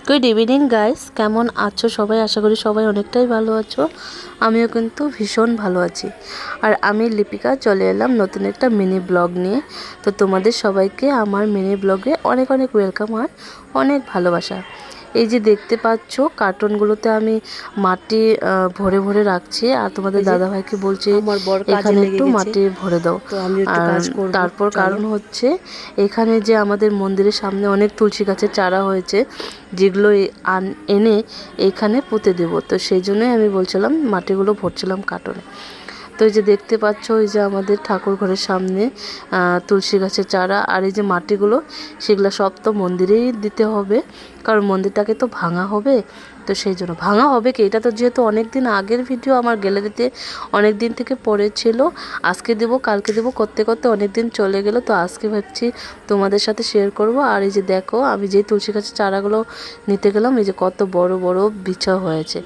Good evening guys, কেমন আছো সবাই? আশা করি সবাই অনেকটাই ভালো আছো। আমিও কিন্তু ভীষণ ভালো আছি। আর আমি লিপিকা চলে এলাম নতুন একটা মিনি ব্লগ নিয়ে। তো তোমাদের সবাইকে আমার মিনি ব্লগে অনেক অনেক ওয়েলকাম আর অনেক ভালোবাসা। এই যে দেখতে পাচ্ছ কার্টুনগুলোতে আমি মাটি ভরে ভরে রাখছি, আর তোমাদের দাদাভাইকে বলছি এখানে একটু মাটি ভরে দাও। আর তারপর কারণ হচ্ছে এখানে যে আমাদের মন্দিরের সামনে অনেক তুলসী গাছের চারা হয়েছে, যেগুলো এনে এখানে পুঁতে দেব। তো সেই জন্যই আমি বলছিলাম মাটিগুলো ভরছিলাম কার্টুনে। তো এই যে দেখতে পাচ্ছ এই যে আমাদের ঠাকুর ঘরের সামনে তুলসী গাছের চারা, আর এই যে মাটিগুলো সেগুলো সব তো মন্দিরেই দিতে হবে, কারণ মন্দিরটাকে তো ভাঙা হবে। তো সেই জন্য ভাঙা হবে কি, এটা তো যেহেতু অনেক দিন আগের ভিডিও আমার গ্যালারিতে অনেক দিন থেকে পড়েছিল, আজকে দেবো কালকে দেবো করতে করতে অনেক দিন চলে গেল। তো আজকে ভাবছি তোমাদের সাথে শেয়ার করব। আর এই যে দেখো আমি যেই তুলসী গাছের চারাগুলো নিতে গেলাম, এই যে কত বড় বড় বিছা হয়েছে।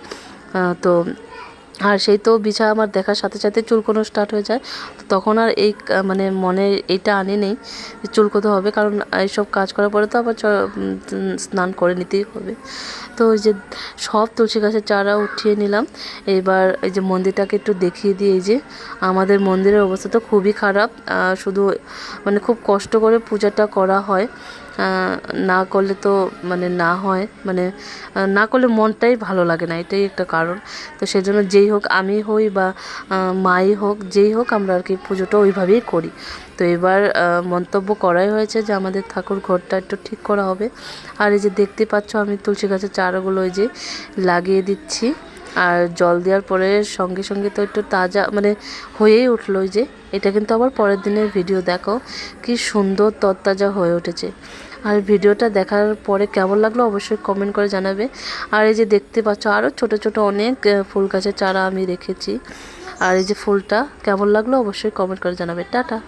তো আর সেই তো বিছা আমার দেখার সাথে সাথে চুলকোনো স্টার্ট হয়ে যায়। তো তখন আর এই মানে মনে এইটা আনি নেই চুলকোতে হবে, কারণ এইসব কাজ করার পরে তো আবার স্নান করে নিতেই হবে। তো ওই যে সব তুলসী গাছের চারা উঠিয়ে নিলাম। এবার এই যে মন্দিরটাকে একটু দেখিয়ে দিই। এই যে আমাদের মন্দিরের অবস্থা তো খুবই খারাপ, শুধু মানে খুব কষ্ট করে পূজাটা করা হয়, না করলে তো মানে না হয়, মানে না করলে মনটাই ভালো লাগে না, এটাই একটা কারণ। তো সেজন্য যেই হোক, আমি হই বা মাই হোক, যেই হোক, আমরা আর কি পুজোটা ওইভাবেই করি। তো এবার মন্তব্য করাই হয়েছে যে আমাদের ঠাকুর ঘরটা একটু ঠিক করা হবে। আর এই যে দেখতে পাচ্ছ আমি তুলসী গাছের চারাগুলো ওই যে লাগিয়ে দিচ্ছি, আর জল দেওয়ার পরে সঙ্গে সঙ্গে তো একটু তাজা মানে হয়েই উঠলো। ওই যে এটা কিন্তু আবার পরের দিনের ভিডিও, দেখো কি সুন্দর তরতাজা হয়ে উঠেছে। আর ভিডিওটা দেখার পরে কেমন লাগলো অবশ্যই কমেন্ট করে জানাবে। আর এই যে দেখতে পাচ্ছ আরও ছোট ছোট অনেক ফুল গাছের চারা আমি রেখেছি। আর এই যে ফুলটা কেমন লাগলো অবশ্যই কমেন্ট করে জানাবে। টাটা।